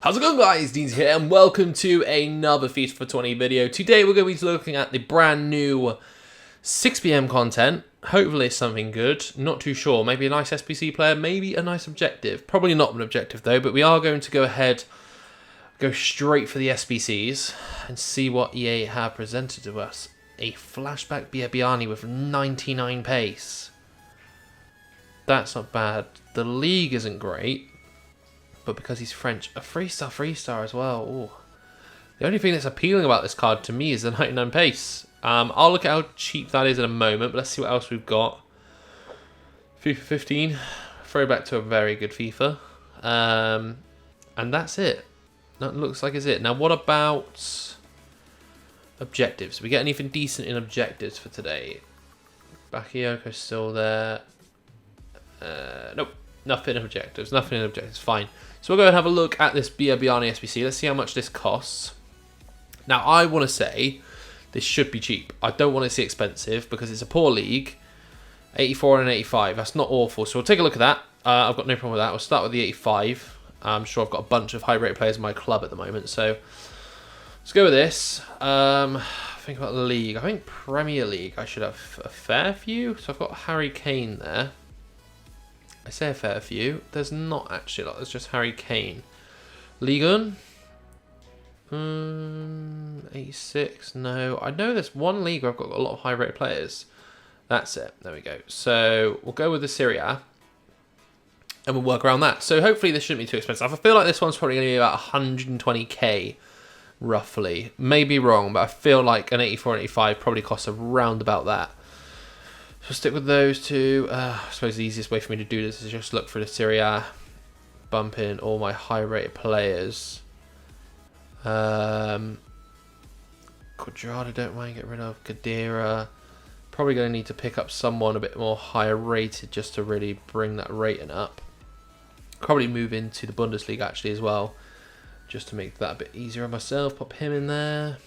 How's it going, guys? Deans here and welcome to another FIFA 20 video. Today we're going to be looking at the brand new 6 PM content. Hopefully it's something good. Not too sure. Maybe a nice SBC player, maybe a nice objective. Probably not an objective though, but we are going to go ahead, go straight for the SBCs and see what EA have presented to us. A Flashback Biabiany with 99 pace. That's not bad. The league isn't great. But because he's French, a 3-star as well. Ooh. The only thing that's appealing about this card to me is the 99 pace. I'll look at how cheap that is in a moment, but let's see what else we've got. FIFA 15, throwback to a very good FIFA. And that's it. That looks like it's it. Now, what about objectives? Did we get anything decent in objectives for today? Bakayoko's still there. Nope. Nothing in objectives. Nothing in objectives. Fine. So we'll go and have a look at this Biabiany SBC. Let's see how much this costs. Now, I want to say this should be cheap. I don't want it to see expensive because it's a poor league. 84 and an 85. That's not awful. So we'll take a look at that. I've got no problem with that. We'll start with the 85. I'm sure I've got a bunch of high-rated players in my club at the moment. So let's go with this. Think about the league. I think Premier League, I should have a fair few. So I've got Harry Kane there. I say a fair few. There's not actually a lot. There's just Harry Kane. Ligue 1? 86? No. I know there's one league where I've got a lot of high-rated players. That's it. There we go. So we'll go with the Serie A. And we'll work around that. So hopefully this shouldn't be too expensive. I feel like this one's probably going to be about 120k, roughly. Maybe wrong, but I feel like an 84 and 85 probably costs around about that. So stick with those two. I suppose the easiest way for me to do this is just look for the Serie A, bump in all my high-rated players. Quadrado, don't mind, get rid of. Kadira. Probably going to need to pick up someone a bit more higher rated just to really bring that rating up. Probably move into the Bundesliga actually as well, just to make that a bit easier on myself. Pop him in there.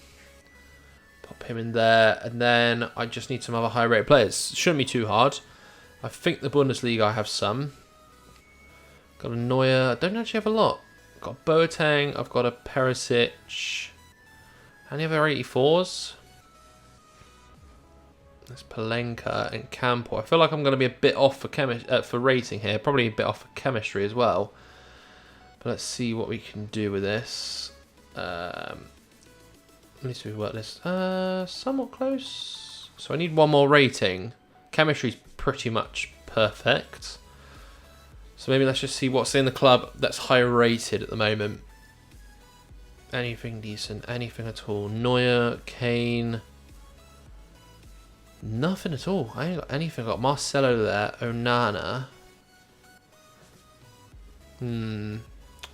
Pop him in there, and then I just need some other high-rated players. Shouldn't be too hard. I think the Bundesliga I have some. Got a Neuer. I don't actually have a lot. Got a Boateng. I've got a Perisic. Any other 84s? There's Palenka and Campo. I feel like I'm going to be a bit off for rating here. Probably a bit off for chemistry as well. But let's see what we can do with this. Let me see if we work this. Somewhat close. So I need one more rating. Chemistry's pretty much perfect. So maybe let's just see what's in the club that's higher rated at the moment. Anything decent, anything at all. Neuer, Kane. Nothing at all. I ain't got anything. I've got Marcelo there. Onana.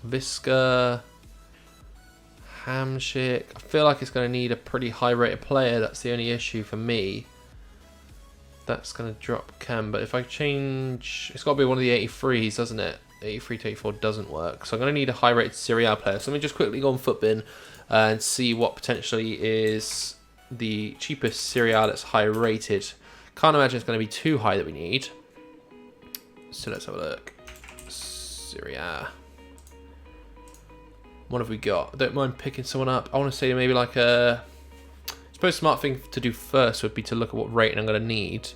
Visca. Hamshik. I feel like it's going to need a pretty high-rated player. That's the only issue for me. That's going to drop Cam. But if I change... It's got to be one of the 83s, doesn't it? 83 to 84 doesn't work. So I'm going to need a high-rated Serie A player. So let me just quickly go on Footbin and see what potentially is the cheapest Serie A that's high-rated. Can't imagine it's going to be too high that we need. So let's have a look. Serie A. What have we got? I don't mind picking someone up. I want to say maybe like a... I suppose a smart thing to do first would be to look at what rating I'm going to need.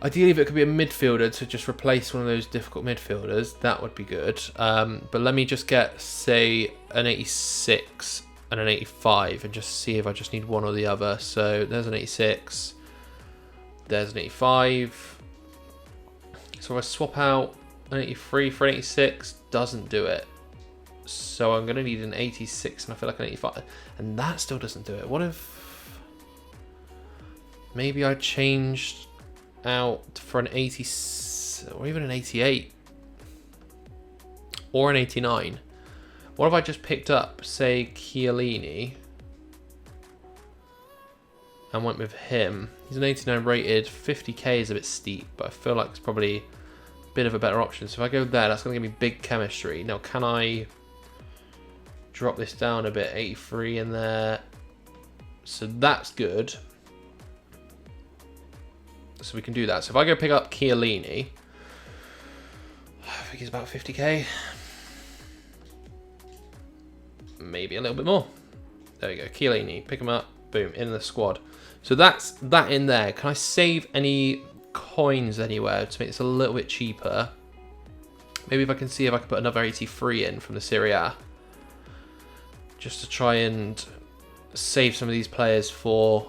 Ideally, if it could be a midfielder to just replace one of those difficult midfielders, that would be good. But let me just get, say, an 86 and an 85 and just see if I just need one or the other. So there's an 86. There's an 85. So if I swap out an 83 for an 86, doesn't do it. So I'm going to need an 86 and I feel like an 85. And that still doesn't do it. What if... Maybe I changed out for an 80... Or even an 88. Or an 89. What if I just picked up, say, Chiellini. And went with him. He's an 89 rated. 50k is a bit steep. But I feel like it's probably a bit of a better option. So if I go there, that's going to give me big chemistry. Now, can I... drop this down a bit, 83 in there. So that's good. So we can do that. So if I go pick up Chiellini, I think he's about 50k. maybe a little bit more. There we go. Chiellini, pick him up. Boom, in the squad. So that's that in there. Can I save any coins anywhere to make this a little bit cheaper? Maybe if I can see if I can put another 83 in from the Serie A. Just to try and save some of these players for...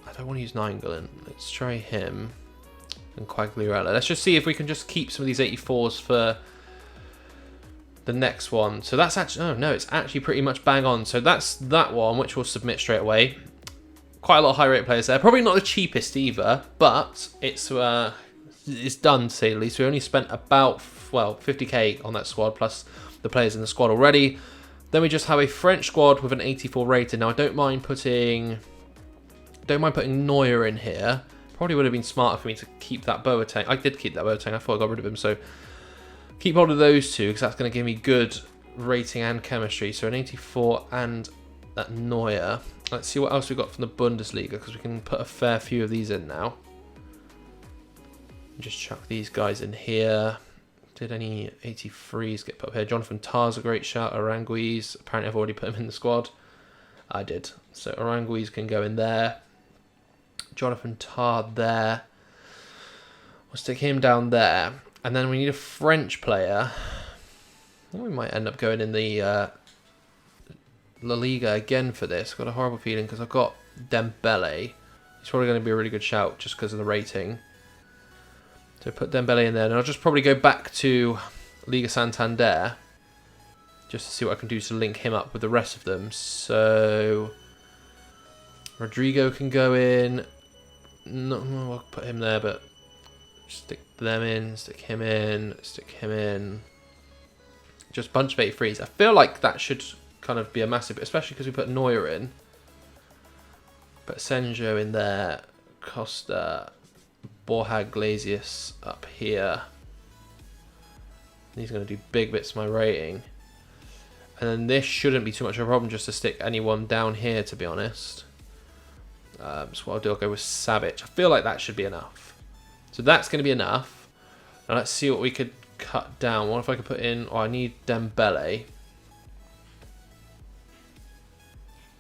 I don't want to use Nainggolan. Let's try him. And Quagliarella. Let's just see if we can just keep some of these 84s for the next one. So that's actually... Oh, no, it's actually pretty much bang on. So that's that one, which we'll submit straight away. Quite a lot of high-rate players there. Probably not the cheapest either, but it's done, to say the least. We only spent about, well, 50k on that squad, plus the players in the squad already. Then we just have a French squad with an 84 rated. Now, I don't mind putting Neuer in here. Probably would have been smarter for me to keep that Boateng. I did keep that Boateng. I thought I got rid of him, so keep hold of those two, because that's going to give me good rating and chemistry. So an 84 and that Neuer. Let's see what else we got from the Bundesliga, because we can put a fair few of these in now. Just chuck these guys in here. Did any 83s get put up here? Jonathan Tah's a great shout. Aranguiz. Apparently I've already put him in the squad. I did. So Aranguiz can go in there. Jonathan Tah there. We'll stick him down there. And then we need a French player. We might end up going in the La Liga again for this. Got a horrible feeling because I've got Dembele. He's probably going to be a really good shout just because of the rating. So put Dembele in there, and I'll just probably go back to Liga Santander just to see what I can do to link him up with the rest of them. So Rodrigo can go in. No, I'll put him there, but stick them in, stick him in, stick him in. Just a bunch of 83s. I feel like that should kind of be a massive, especially because we put Neuer in. Put Senjo in there, Costa, Borja Iglesias up here. He's going to do big bits of my rating. And then this shouldn't be too much of a problem just to stick anyone down here, to be honest. So what I'll do, I'll go with Savic. I feel like that should be enough. So that's going to be enough. Now let's see what we could cut down. What if I could put in... Oh, I need Dembele.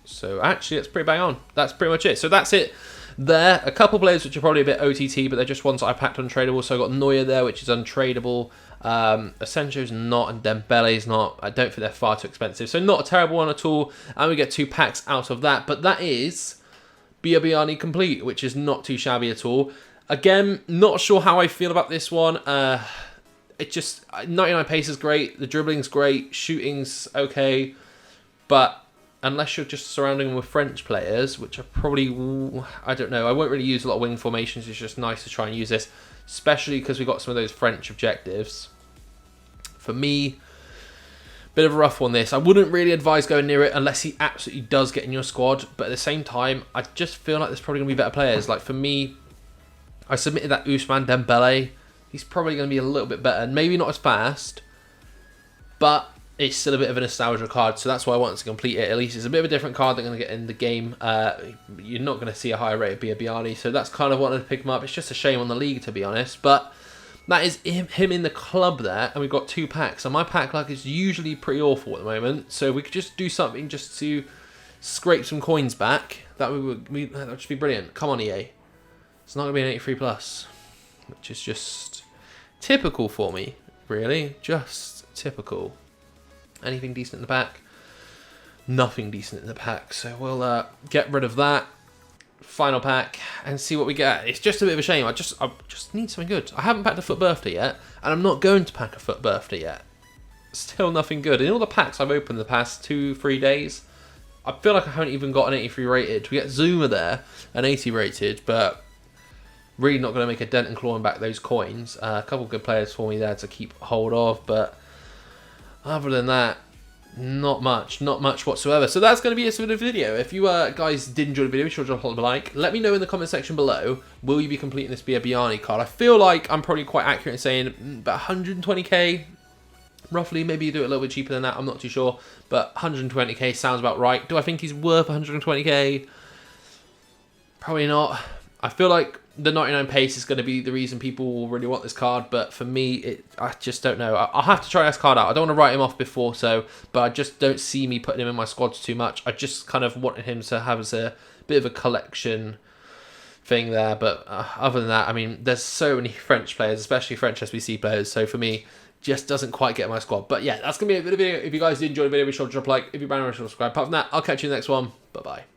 So actually, that's pretty bang on. That's pretty much it. So that's it there. A couple players which are probably a bit OTT, but they're just ones that I packed untradeable. So I got Neuer there, which is untradeable. Asensio's not, and Dembele's not. I don't think they're far too expensive. So not a terrible one at all. And we get 2 packs out of that. But that is Biabiany complete, which is not too shabby at all. Again, not sure how I feel about this one. It just... 99 pace is great. The dribbling's great. Shooting's okay. But unless you're just surrounding them with French players, which are probably... I don't know. I won't really use a lot of wing formations. It's just nice to try and use this, especially because we got some of those French objectives. For me, bit of a rough one this. I wouldn't really advise going near it unless he absolutely does get in your squad. But at the same time, I just feel like there's probably going to be better players. Like for me, I submitted that Ousmane Dembele. He's probably going to be a little bit better. Maybe not as fast, but it's still a bit of a nostalgia card. So that's why I wanted to complete it. At least it's a bit of a different card they're going to get in the game. You're not going to see a higher rate of Biabiany. So that's kind of wanted to pick him up. It's just a shame on the league, to be honest. But that is him in the club there. And we've got 2 packs. And my pack luck is usually pretty awful at the moment. So we could just do something just to scrape some coins back. That would just be brilliant. Come on, EA. It's not going to be an 83 plus, which is just typical for me, really. Just typical. Anything decent in the pack? Nothing decent in the pack. So we'll get rid of that. Final pack and see what we get. It's just a bit of a shame. I just need something good. I haven't packed a foot birthday yet, and I'm not going to pack a foot birthday yet. Still nothing good. In all the packs I've opened the past 2-3 days, I feel like I haven't even got an 83 rated. We get Zuma there, an 80 rated, but really not going to make a dent in clawing back those coins. A couple of good players for me there to keep hold of, but other than that, not much whatsoever. So that's going to be it for the video. If you guys did enjoy the video, be sure to drop a like. Let me know in the comment section below, will you be completing this Biabiany card? I feel like I'm probably quite accurate in saying about 120k, roughly. Maybe you do it a little bit cheaper than that, I'm not too sure. But 120k sounds about right. Do I think he's worth 120k? Probably not. I feel like the 99 pace is going to be the reason people will really want this card, but for me, I just don't know. I'll have to try this card out. I don't want to write him off before, but I just don't see me putting him in my squads too much. I just kind of wanted him to have as a bit of a collection thing there, but other than that, I mean, there's so many French players, especially French SBC players, so for me, just doesn't quite get my squad. But yeah, that's going to be it for the video. If you guys did enjoy the video, be sure to drop a like. If you're brand new, subscribe. Apart from that, I'll catch you in the next one. Bye-bye.